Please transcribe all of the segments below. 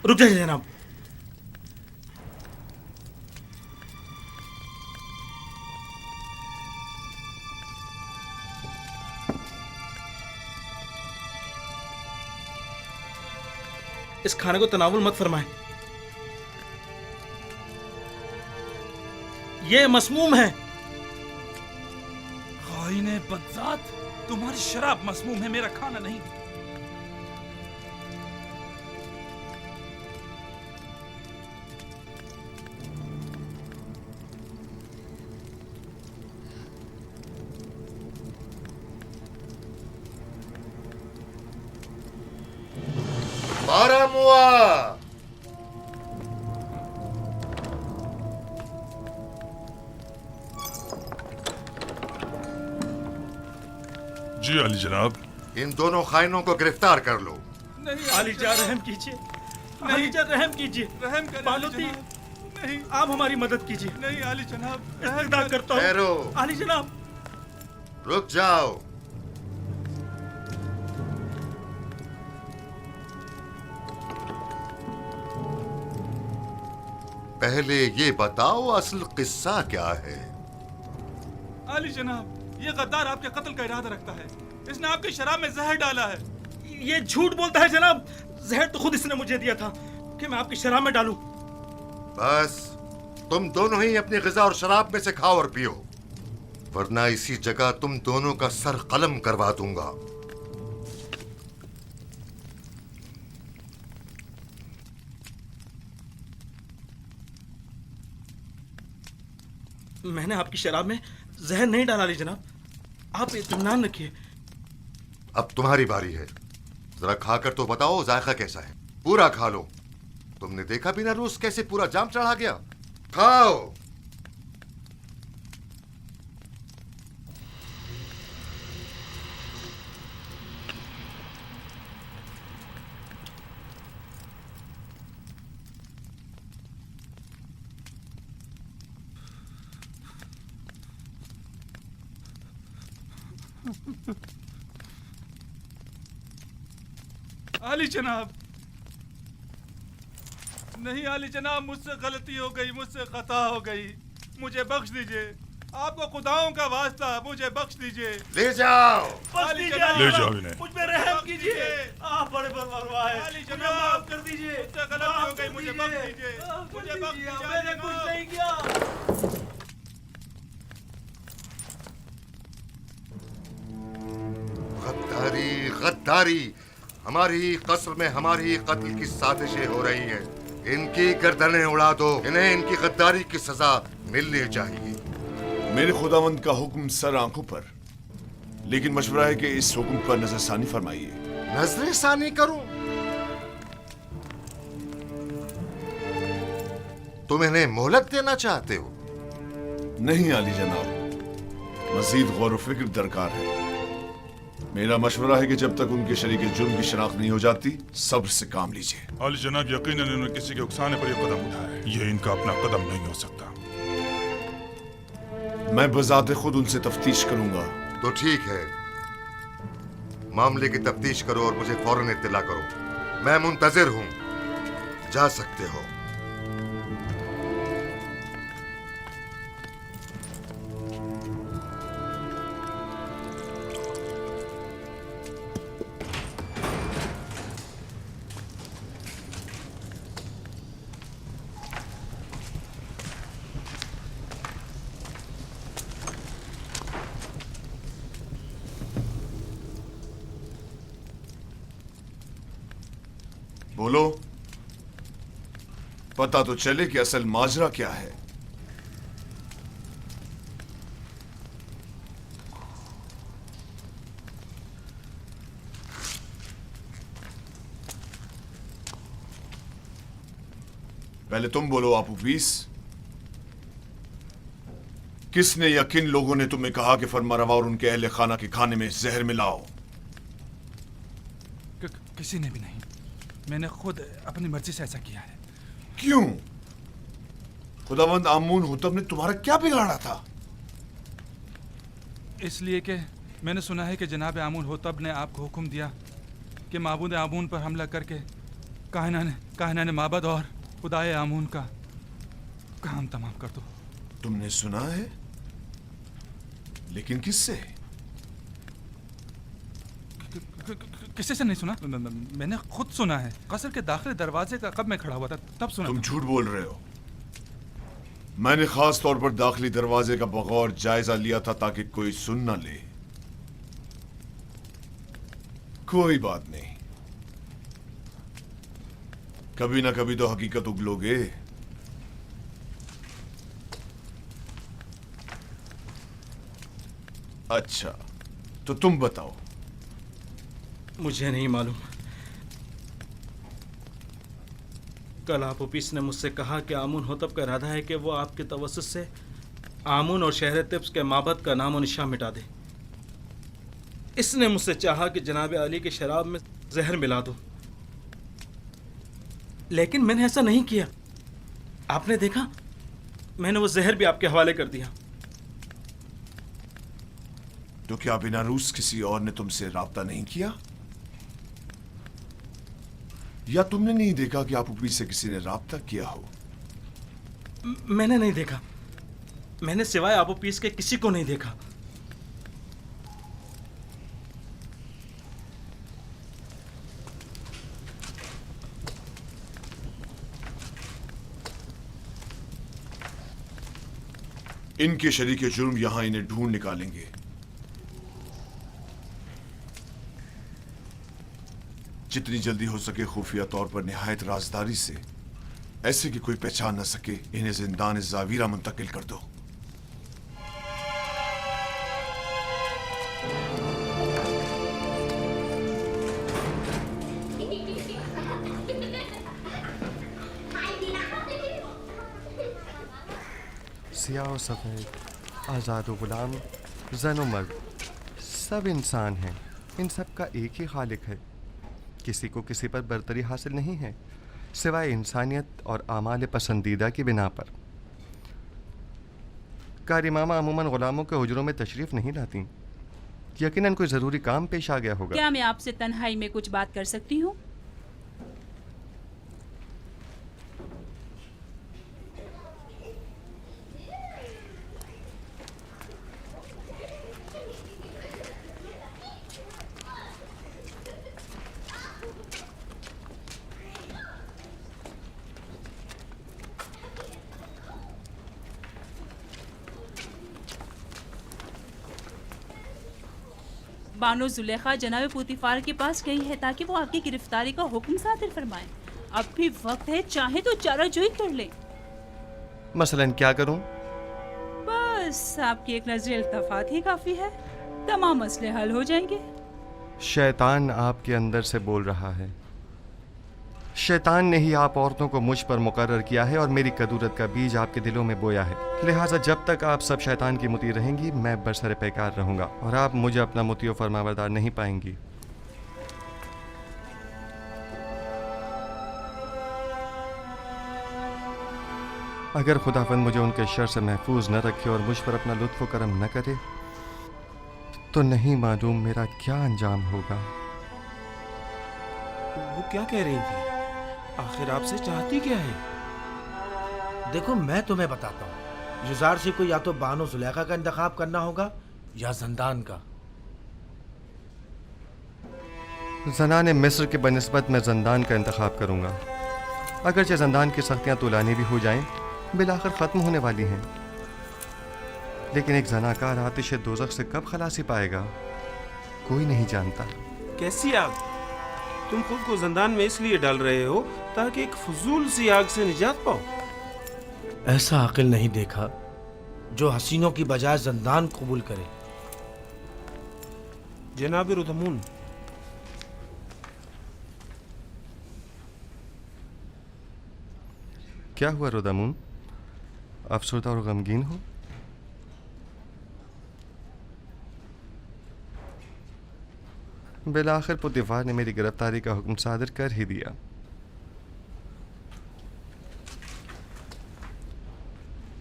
रुक जाइए जनाब। इस खाने को तनावुल मत फरमाएं, ये मसमूम है। खाइने बदजात, तुम्हारी शराब मसमूम है, मेरा खाना नहीं। बारामुआ, जी अली जनाब। इन दोनों खाइनों को गिरफ्तार कर लो। नहीं आलीजा रहम कीजिए, आलीजा रहम कीजिए। रहम करें बालूती, नहीं आप हमारी मदद कीजिए। नहीं आली जनाब, इस्तदा करता ठहरो, हूँ आली जनाब। रुक जाओ। पहले ये बताओ असल किस्सा क्या है? आली जनाब, ये गद्दार आपके कत्ल का इरादा रखता है। इसने आपकी शराब में जहर डाला है। ये झूठ बोलता है जनाब। जहर तो खुद इसने मुझे दिया था कि मैं आपकी शराब में डालूं। बस तुम दोनों ही अपनी ग़िज़ा और शराब में से खाओ और पियो, वरना इसी जगह तुम दोनों का सर कलम करवा दूंगा। मैंने आपकी शराब में जहर नहीं डाला अली जनाब, आप इत्मीनान रखिए। अब तुम्हारी बारी है, जरा खाकर तो बताओ जायका कैसा है। पूरा खा लो। तुमने देखा बिना रूस कैसे पूरा जाम चढ़ा गया। खाओ। आली जनाब, नहीं आली जनाब, मुझसे गलती हो गई, मुझसे खता हो गई, मुझे बख्श दीजिए। आपको खुदाओं का वास्ता, मुझे बख्श दीजिए। ले जाओ। आली ले जनाब, जाओ इन्हें। मुझ पे रहम कीजिए। आप बड़े परवाह है। आली मुझे जनाब, माफ कर दीजिए। मुझसे गलती हो गई, मुझे बख्श दीजिए। माफ कर मुझे बख्श दीजिए, दीजिए, मैंने आली कुछ जनाब। नहीं किया। गद्दारी, गद्दारी। हमारी ही कस्र में हमारी ही कत्ल की साजिशें हो रही हैं। इनकी गर्दनें उड़ा दो। इन्हें इनकी गद्दारी की सजा मिलनी चाहिए। मेरे खुदावंद का हुक्म सर आंखों पर, लेकिन मशवरा है कि इस हुक्म पर नजरसानी फरमाइए। नजरे सानी करूं? तुम इन्हें मोहलत देना चाहते हो? नहीं आली जनाब, मजीद गौर व फिक्र दरकार है। मेरा मशवरा है कि जब तक उनके शरीके जुर्म की शनाख्त नहीं हो जाती, सब्र से काम लीजिए। अली जनाब, यकीनन इन्होंने किसी के उकसाने पर यह कदम उठाया है। ये इनका अपना कदम नहीं हो सकता। मैं बजाते खुद उनसे तफ्तीश करूंगा। तो ठीक है, मामले की तफ्तीश करो और मुझे फौरन इत्तला करो। मैं मुंतजिर हूं। जा सकते हो। बोलो, पता तो चले कि असल माजरा क्या है। पहले तुम बोलो आपूपीस, किसने या किन लोगों ने तुम्हें कहा कि फरमारवा और उनके अहले खाना के खाने में जहर मिलाओ? किसी ने भी नहीं, मैंने खुद अपनी मर्जी से ऐसा किया है। क्यों? खुदावंद आमून हुतब ने तुम्हारा क्या बिगाड़ा था? इसलिए कि मैंने सुना है कि जनाब आमून होतब ने आपको हुक्म दिया कि माबूद आमून पर हमला करके कायना ने माबद और खुदाए आमून का काम तमाम कर दो। तुमने सुना है, लेकिन किससे? किसी से नहीं सुना, मैंने खुद सुना है। कसर के दाखिले दरवाजे का कब मैं खड़ा हुआ था तब सुना। तुम झूठ बोल रहे हो। मैंने खास तौर पर दाखिली दरवाजे का बगौर जायजा लिया था ताकि कोई सुन न ले। कोई बात नहीं, कभी ना कभी तो हकीकत उगलोगे। अच्छा, तो तुम बताओ। मुझे नहीं मालूम। कल आप ऑफिस ने मुझसे कहा कि आमून होतब का इरादा है कि वो आपके तवस्सुत से आमून और शहर तिब्स के माबद का नाम और निशान मिटा दे। इसने मुझसे चाहा कि जनाब अली की शराब में जहर मिला दो, लेकिन मैंने ऐसा नहीं किया। आपने देखा, मैंने वो जहर भी आपके हवाले कर दिया। तो क्या बिना रूस किसी और ने तुमसे राब्ता नहीं किया? या तुमने नहीं देखा कि आप ऊपरी से किसी ने राब्ता किया हो? मैंने नहीं देखा। मैंने सिवाय आबू पीस के किसी को नहीं देखा। इनके शरीके जुर्म यहां इन्हें ढूंढ निकालेंगे। जितनी जल्दी हो सके खुफिया तौर पर निहायत राजदारी से, ऐसे कि कोई पहचान न सके, इन्हें जिंदान जावीरा मुंतकिल कर दो। सियाह और सफ़ेद, आज़ाद और गुलाम, ज़न और मर्द, सब इंसान हैं। इन सब का एक ही खालिक है। किसी को किसी पर बरतरी हासिल नहीं है सिवाय इंसानियत और आमाल पसंदीदा की बिना पर। कारी मामा अमूमन गुलामों के हुजरों में तशरीफ नहीं लाती। यकीनन कोई ज़रूरी काम पेश आ गया होगा। क्या मैं आपसे तन्हाई में कुछ बात कर सकती हूँ? बानो जुलेखा जनाब पुतिफार के पास गई है ताकि वो आपकी गिरफ्तारी का हुक्म सादिर फरमाए। अब भी वक्त है, चाहे तो चाराजोई कर ले। मसलन क्या करूं? बस आपकी एक नजर इल्तफात ही काफी है, तमाम मसले हल हो जाएंगे। शैतान आपके अंदर से बोल रहा है। शैतान ने ही आप औरतों को मुझ पर मुकर्रर किया है और मेरी कदूरत का बीज आपके दिलों में बोया है। लिहाजा जब तक आप सब शैतान की मुती रहेंगी, मैं बरसर पैकार रहूंगा और आप मुझे अपना मुती और फरमाबरदार नहीं पाएंगी। अगर खुदावंद मुझे उनके शर से महफूज न रखे और मुझ पर अपना लुत्फ व करम न करे, तो नहीं मालूम मेरा क्या अंजाम होगा। वो क्या कह रही थी? आखिर आपसे चाहती क्या है? देखो, मैं तुम्हें बताता हूँ। युजार से को या तो बानो जुलेखा का इंतखाब करना होगा या जंदान का। ज़नाने मिस्र के बनिस्बत मैं जंदान का इंतखाब करूँगा। अगरचे जंदान की सख्तियाँ तुलानी भी हो जाएं, बिलाखिर ख़त्म होने वाली हैं, लेकिन एक जनाकार आतिश दोज़ख से कब खलासी पाएगा, कोई नहीं जानता। कैसी आग? तुम खुद को जंदान में इसलिए डाल रहे हो ताकि एक फजूल सी आग से निजात पाओ। ऐसा अकिल नहीं देखा जो हसीनों की बजाय जंदान कबूल करे। जनाब रुदमून, क्या हुआ रुदमून? अफसरदा और गमगीन हो? बिलाखिर पुतिफार ने मेरी गिरफ्तारी का हुक्म सादिर कर ही दिया।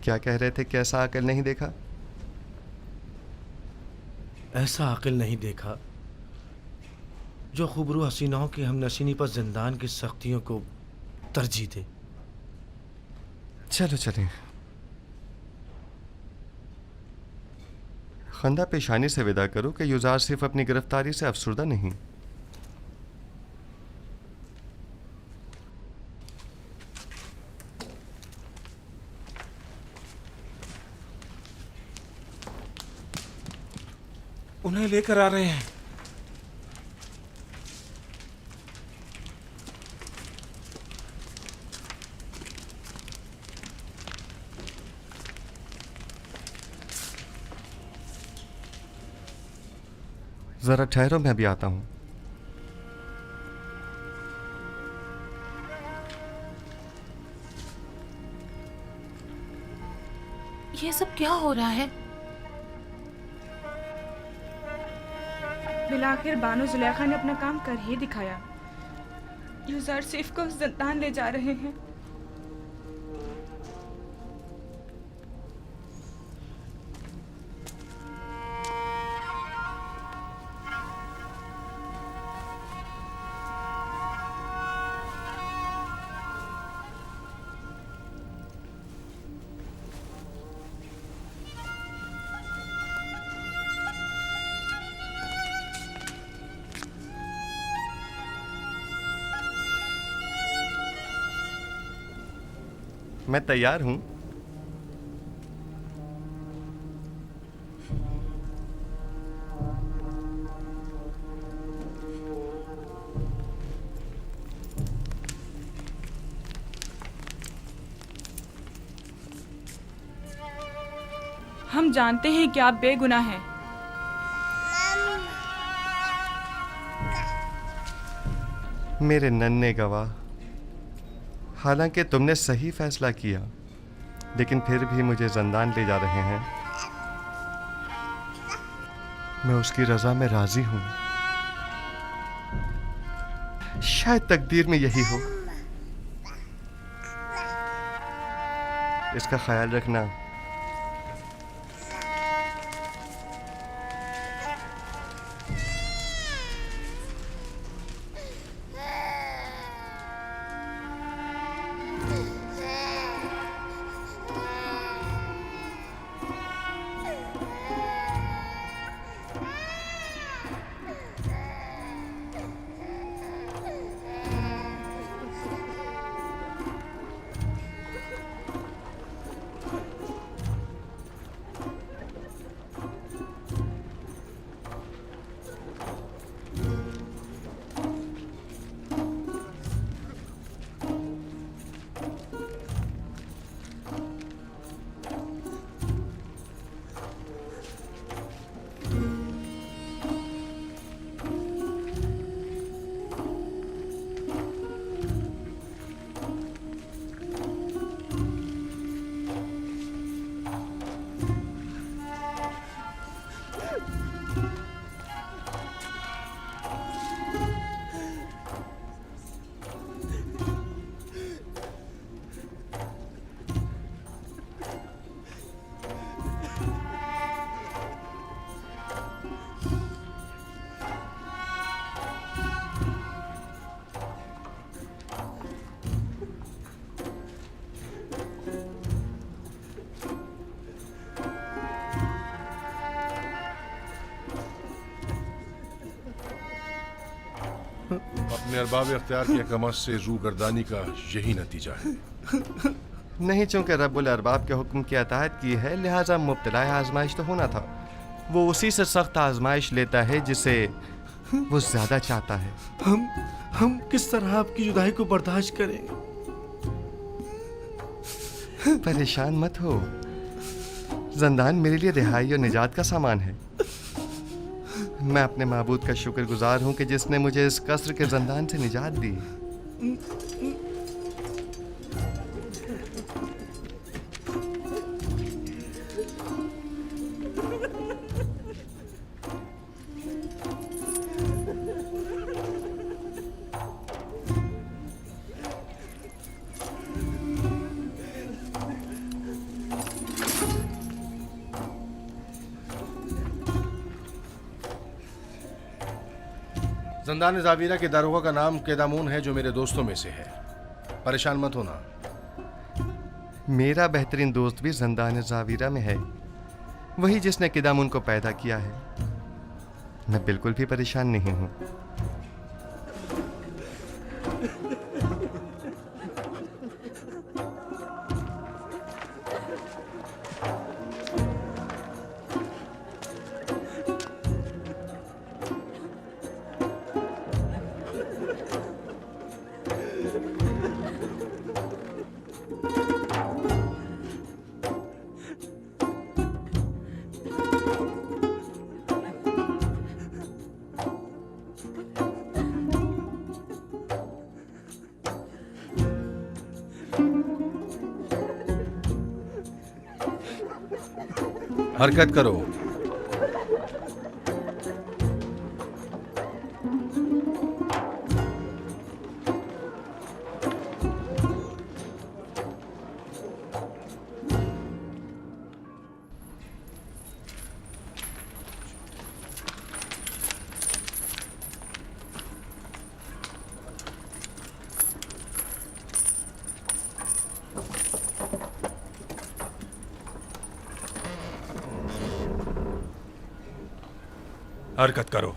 क्या कह रहे थे? कैसा अकल नहीं देखा? ऐसा अकिल नहीं देखा जो खूबरू हसीनाओं की हम नशीनी पर जिंदान की सख्तियों को तरजीह दे। चलो चलें। खंदा पेशानी से विदा करो कि युजार सिर्फ अपनी गिरफ्तारी से अफसुर्दा नहीं। उन्हें लेकर आ रहे हैं। जरा ठहरो, मैं भी आता हूं। ये सब क्या हो रहा है? बिलाखिर बानो जुलेखा ने अपना काम कर ही दिखाया। यूज़र सिर्फ को जिंदान ले जा रहे हैं। मैं तैयार हूं। हम जानते हैं कि आप बेगुनाह हैं। मेरे नन्हे गवाह, हालांकि तुमने सही फैसला किया, लेकिन फिर भी मुझे जिंदान ले जा रहे हैं। मैं उसकी रजा में राजी हूं। शायद तकदीर में यही हो। इसका ख्याल रखना। अपने अरबाब इख्तियार की हकमत से रूगर्दानी का यही नतीजा है। नहीं, चूंकि रब्बुल अरबाब के हुक्म की अताअत की है, लिहाजा मुब्तला आजमाइश तो होना था। वो उसी से सख्त आजमाइश लेता है जिसे वो ज्यादा चाहता है। हम किस तरह आपकी जुदाई को बर्दाश्त करेंगे? परेशान मत हो, जिंदान मेरे लिए रिहाई और निजात का सामान है। मैं अपने माबूद का शुक्रगुजार हूं कि जिसने मुझे इस कसर के जिंदान से निजात दी। जंदान जावीरा के दारोगा का नाम केदामून है, जो मेरे दोस्तों में से है। परेशान मत होना। मेरा बेहतरीन दोस्त भी जंदान जावीरा में है, वही जिसने किदामुन को पैदा किया है। मैं बिल्कुल भी परेशान नहीं हूं। हरकत करो। हरकत करो।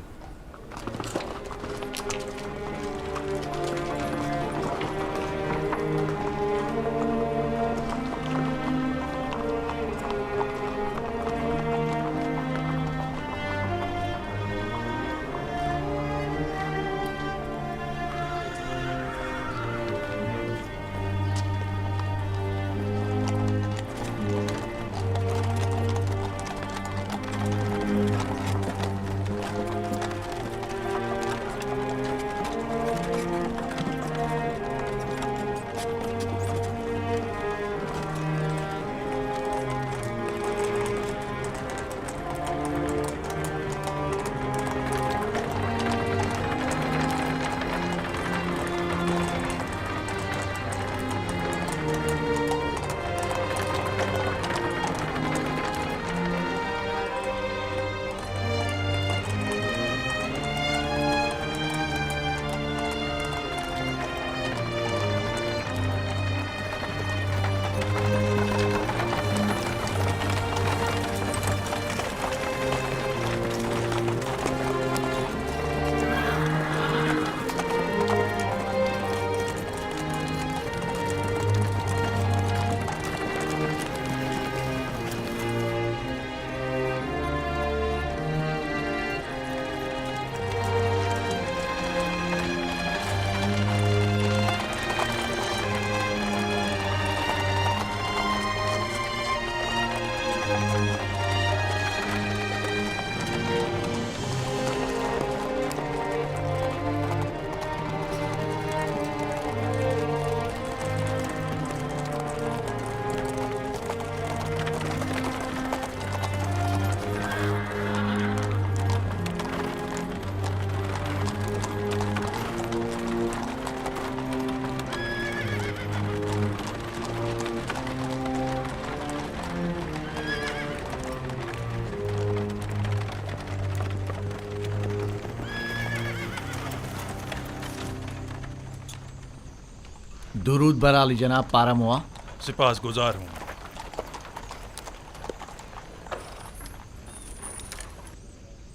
दुरूद बर आली जनाब पारामुआ। सिपास गुजार हूँ।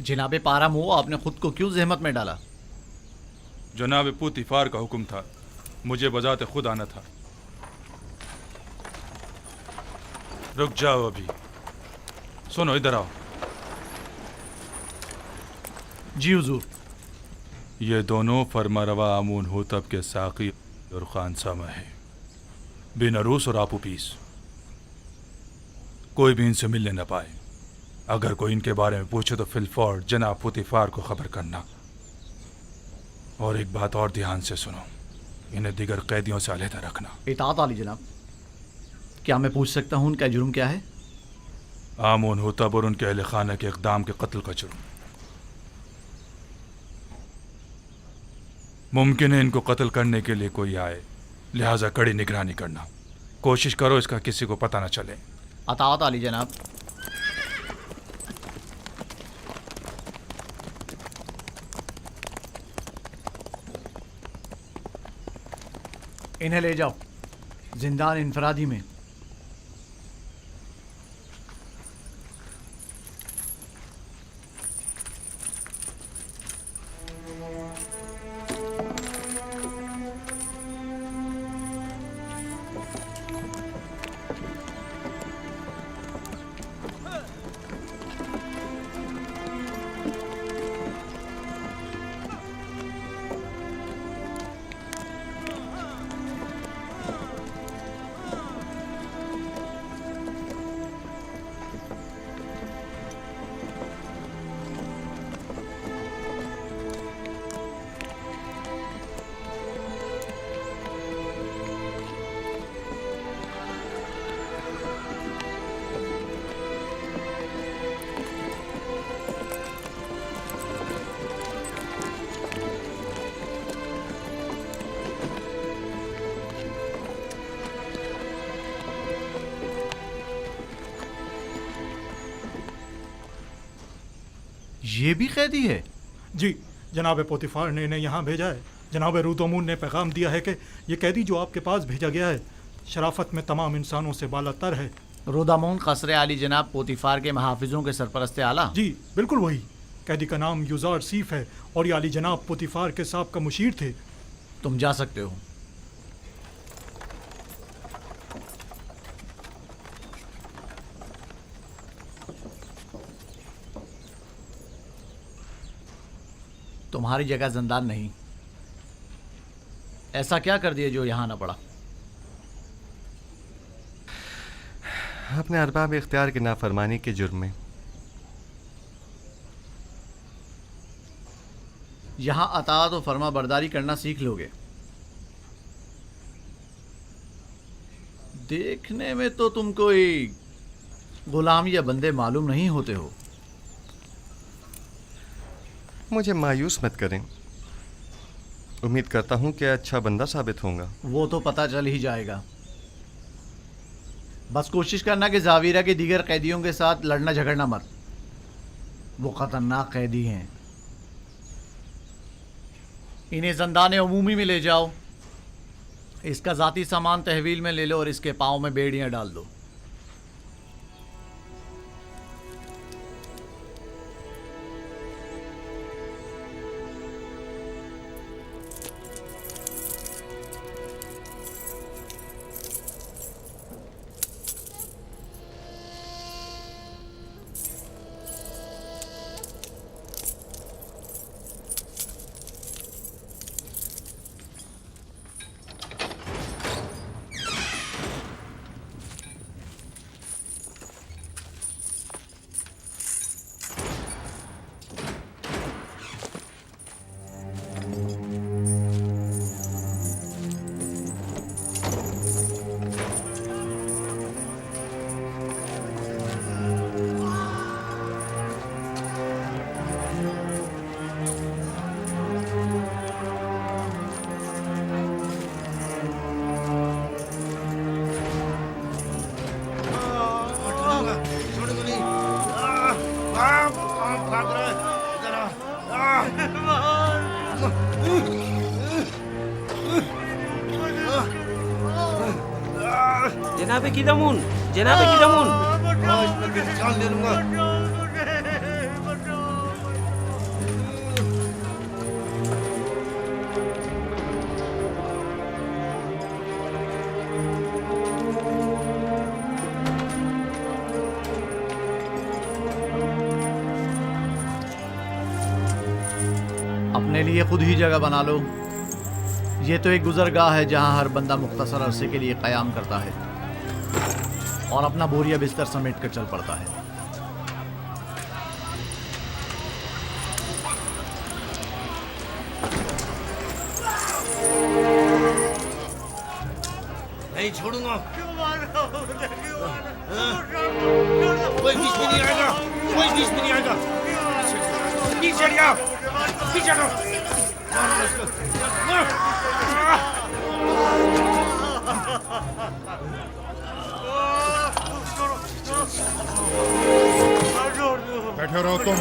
जनाब पारामुआ, आपने खुद को क्यों जहमत में डाला? जनाब पुतिफार का हुक्म था, मुझे बजाते खुद आना था। रुक जाओ अभी। सुनो, इधर आओ। जी हुजूर। ये दोनों फरमारवा आमून होतब के साकी और खानसामा है, बिन अरूस और आपू पीस। कोई भी इनसे मिलने न पाए। अगर कोई इनके बारे में पूछे तो फिलफौर जनाब पुतिफार को खबर करना। और एक बात और ध्यान से सुनो, इन्हें दिगर कैदियों से अलहदा रखना। इताअत आली जनाब। क्या मैं पूछ सकता हूँ उनका जुर्म क्या है? आमून होतब और उनके अहले खाना के इक़दाम के कत्ल का जुर्म। मुमकिन है इनको कत्ल करने के लिए कोई आए, लिहाजा कड़ी निगरानी करना। कोशिश करो इसका किसी को पता न चले। अताअत आली जनाब। इन्हें ले जाओ जिंदान इंफरादी में। ये भी कैदी है? जी, जनाब पोतीफार ने इन्हें यहाँ भेजा है। जनाब रूतोमून ने पैगाम दिया है कि ये कैदी जो आपके पास भेजा गया है शराफत में तमाम इंसानों से बालातर है। रोदामून क़स्र आली जनाब पोतीफार के महाफिजों के सरपरस्त आला? जी बिल्कुल वही। कैदी का नाम युजार सीफ है और ये आली जनाब पोतीफार के साहब का मुशीर थे। तुम जा सकते हो। तुम्हारी जगह जिंदान नहीं। ऐसा क्या कर दिया जो यहां ना पड़ा? अपने अरबाब इख्तियार की नाफरमानी के जुर्म में। यहां अताअत और फरमा बरदारी करना सीख लोगे। देखने में तो तुम कोई गुलाम या बंदे मालूम नहीं होते हो। मुझे मायूस मत करें। उम्मीद करता हूं कि अच्छा बंदा साबित होऊंगा। वो तो पता चल ही जाएगा। बस कोशिश करना कि जावीरा के दीगर कैदियों के साथ लड़ना झगड़ना मत। वो खतरनाक कैदी हैं। इन्हें ज़ंदान अमूमी में ले जाओ। इसका ज़ाती सामान तहवील में ले लो और इसके पाँव में बेड़ियाँ डाल दो। जनाबे किदामुन, जनाबे किदामुन। आज मैं तेरी जान ले लूंगा। अपने लिए खुद ही जगह बना लो। ये तो एक गुजरगाह है जहां हर बंदा मुख्तसर अरसे के लिए क़याम करता है और अपना बोरिया बिस्तर समेट कर चल पड़ता है। नहीं छोड़ूंगा। कोई बीच में नहीं आएगा, कोई बीच में नहीं आएगा। पीछे हट जाओ, पीछे हटो। बैठे रहो तुम।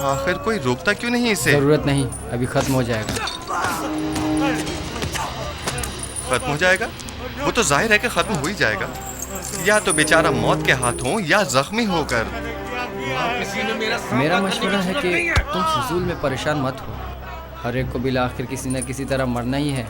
आखिर कोई रोकता क्यों नहीं इसे? जरूरत नहीं, अभी खत्म हो जाएगा। खत्म हो जाएगा? वो तो जाहिर है कि खत्म हो ही जाएगा। या तो बेचारा मौत के हाथों या जख्मी होकर। मेरा मशवरा है कि तुम फजूल में परेशान मत हो। हर एक को बिला आखिर किसी न किसी तरह मरना ही है।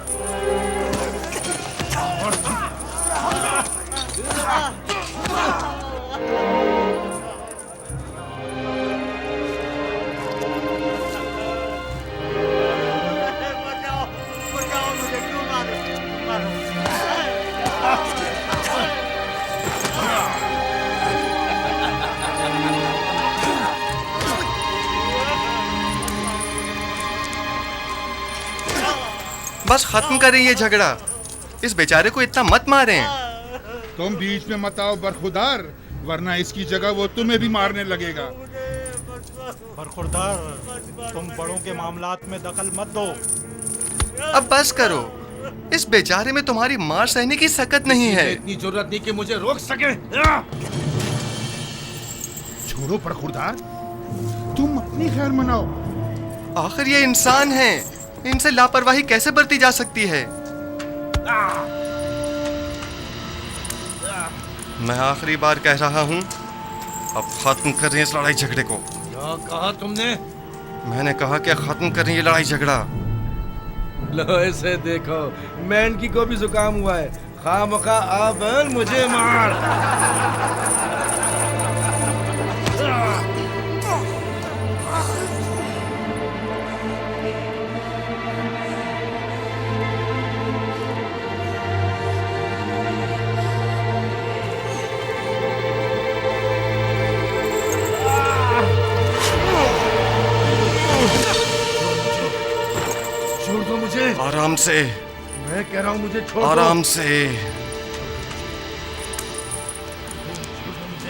बस खत्म करें ये झगड़ा। इस बेचारे को इतना मत मारें। तुम बीच में मत आओ बरखुरदार, वरना इसकी जगह वो तुम्हें भी मारने लगेगा। बरखुरदार, तुम बड़ों के मामलात में दखल मत दो। अब बस करो। इस बेचारे में तुम्हारी मार सहने की सकत नहीं है। इतनी जरूरत नहीं कि मुझे रोक सके। छोड़ो बरखुरदार, तुम अपनी खैर मनाओ। आखिर ये इंसान हैं। इनसे लापरवाही कैसे बरती जा सकती है? मैं आखिरी बार कह रहा हूं, अब खत्म करें इस लड़ाई झगड़े को। क्या कहा तुमने? मैंने कहा कि खत्म करें ये लड़ाई झगड़ा। लो इसे देखो, मैंकी को भी जुकाम हुआ है। खामखा अब मुझे मार। आराम से। मैं कह रहा हूं मुझे छोड़ दो। आराम से।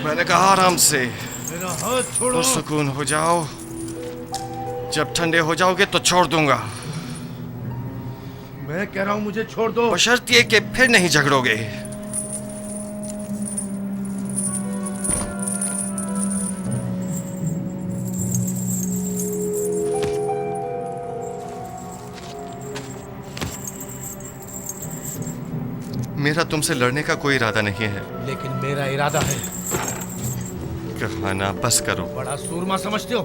मैंने कहा आराम से। मेरा हाथ छोड़ो। तो सुकून हो जाओ। जब ठंडे हो जाओगे तो छोड़ दूंगा। मैं कह रहा हूं मुझे छोड़ दो। बशर्ते कि फिर नहीं झगड़ोगे। मेरा तुमसे लड़ने का कोई इरादा नहीं है। लेकिन मेरा इरादा है। कहना बस करो। बड़ा सूरमा समझते हो?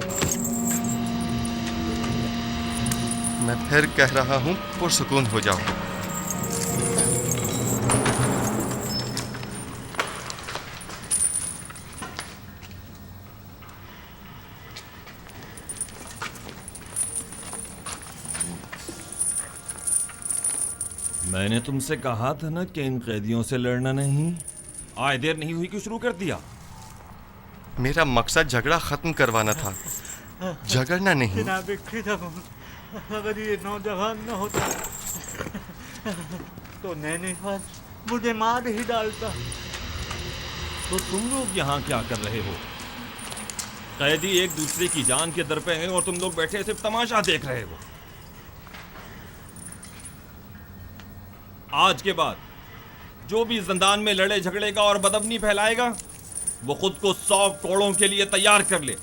मैं फिर कह रहा हूं, पुरसुकून हो जाओ। मैंने तुमसे कहा था ना कि इन कैदियों से लड़ना नहीं। आए देर नहीं हुई कि शुरू कर दिया। मेरा मकसद झगड़ा खत्म करवाना था, झगड़ना नहीं। जनाब खिदम, अगर ये नौजवान न होता तो नैनीफाल मुझे मार ही डालता। तो तुम लोग यहाँ क्या कर रहे हो? कैदी एक दूसरे की जान के दर पे हैं और तुम लोग बैठे सिर्फ तमाशा देख रहे हो। आज के बाद जो भी जिंदान में लड़े झगड़ेगा और बदअमनी फैलाएगा, वो खुद को 100 कोड़ों के लिए तैयार कर ले।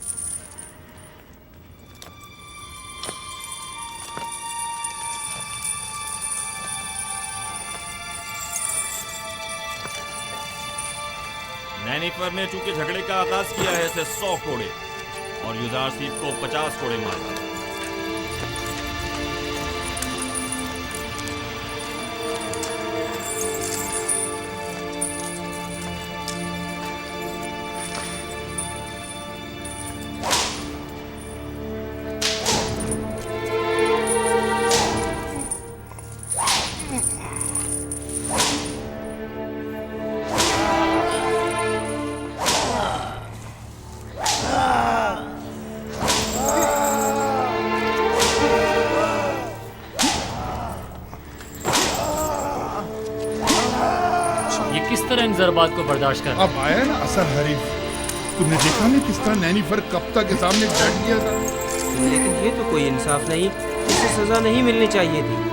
नैनीफर ने चूंकि झगड़े का आगाज किया है, इसे 100 कोड़े और युजारसीफ को 50 कोड़े मारना। जरबात को बर्दाश्त कर। अब आया ना असर हरीफ। तुमने देखा नहीं किस तरह नैनीफर कप्ता के सामने डट गया था। लेकिन ये तो कोई इंसाफ नहीं, इसे सजा नहीं मिलनी चाहिए थी।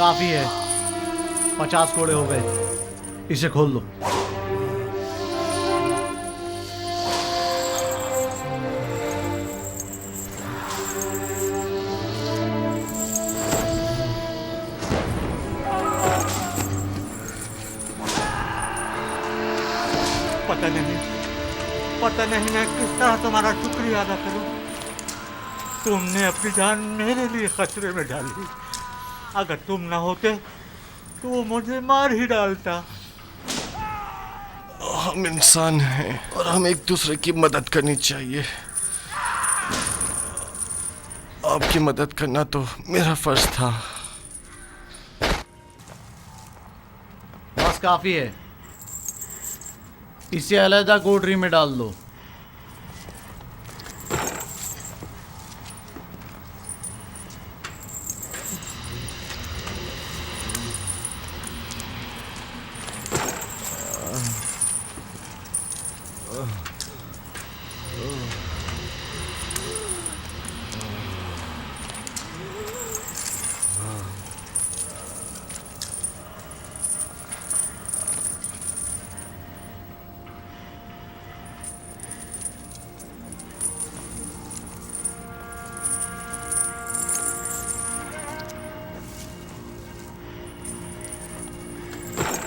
काफी है, 50 कोड़े हो गए, इसे खोल लो। पता नहीं मैं किस तरह तुम्हारा शुक्रिया अदा करूं। तुमने अपनी जान मेरे लिए खतरे में डाली। अगर तुम ना होते तो वो मुझे मार ही डालता। हम इंसान हैं और हम एक दूसरे की मदद करनी चाहिए। आपकी मदद करना तो मेरा फर्ज था। बस काफी है, इसे अलग कोठरी में डाल दो।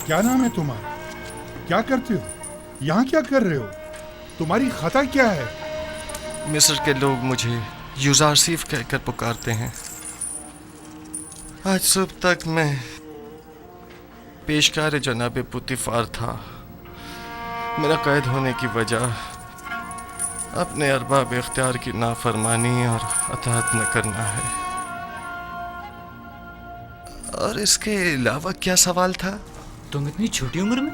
क्या नाम है तुम्हारा? क्या करते हो? यहाँ क्या कर रहे हो? तुम्हारी खता क्या है? मिस्र के लोग मुझे यूजारसीफ कहकर पुकारते हैं। आज सुबह तक मैं पेशकार जनाब पुतिफार था। मेरा कैद होने की वजह अपने अरबाब इख्तियार की नाफरमानी और अताअत न करना है। और इसके अलावा क्या सवाल था? तुम इतनी छोटी उम्र में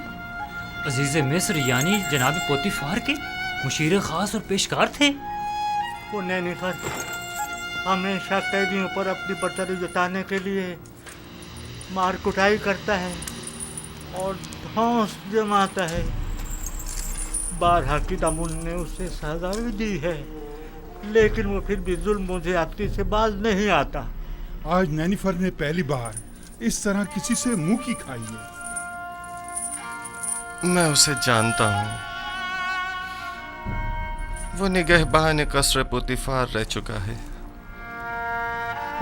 अजीज मिस्र यानी जनाब पोतीफार के मुशीर खास और पेशकार थे। वो नैनीफर हमेशा कैदियों पर अपनी बर्तरी जताने के लिए मार कुटाई करता है और धौंस जमाता है। बारहा की दामुन ने उसे सजा भी दी है, लेकिन वो फिर भी जुल्म ज़्यादती से बाज नहीं आता। आज नैनीफर ने पहली बार इस तरह किसी से मुंह की खाई है। मैं उसे जानता हूँ। वो निगहबान कसर पुतिफार रह चुका है।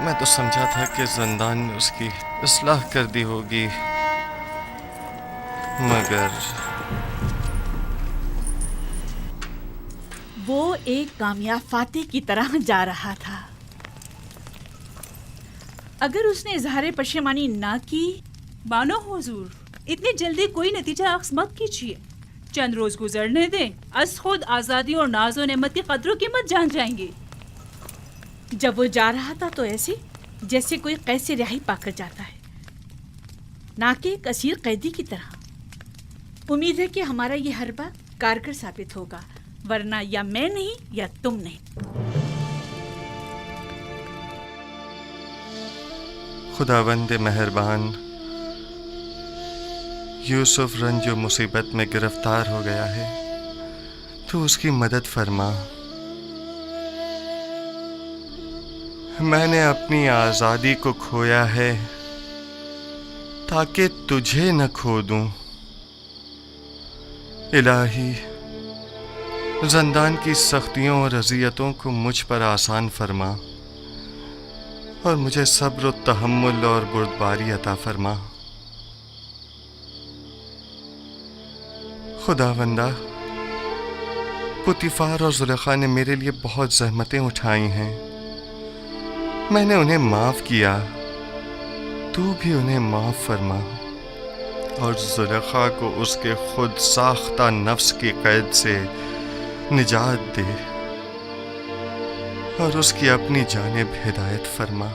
मैं तो समझा था कि जिंदान ने उसकी इस्लाह कर दी होगी, मगर वो एक कामयाब फातिह की तरह जा रहा था। अगर उसने इजहार पशेमानी ना की। मानो हुजूर, इतनी जल्दी कोई नतीजा अख्ज़ मत कीजिए। चंद रोज गुजरने दें, अस खुद आज़ादी और नाज़ो नेमत की कदरों कीमत जान जाएंगे। जब वो जा रहा था तो ऐसे जैसे कोई कैद से रिहाई पाकर जाता है, ना कि एक असीर कैदी की तरह। उम्मीद है कि हमारा ये हरबा कारगर साबित होगा, वरना या मैं नहीं या तुम नहीं। खुदावंद मेहरबान, यूसुफ रंजो मुसीबत में गिरफ्तार हो गया है, तो उसकी मदद फरमा। मैंने अपनी आज़ादी को खोया है ताकि तुझे न खो दूं। इलाही, ज़िंदान की सख्तियों और अज़ियतों को मुझ पर आसान फरमा और मुझे सब्र व तहम्मुल और बुर्दबारी अता फरमा। खुदावंदा, पुतिफार और जुलेखा ने मेरे लिए बहुत ज़हमतें उठाई हैं। मैंने उन्हें माफ़ किया, तू भी उन्हें माफ़ फरमा और जुलेखा को उसके खुद साख्ता नफ्स की कैद से निजात दे और उसकी अपनी जानिब हिदायत फरमा।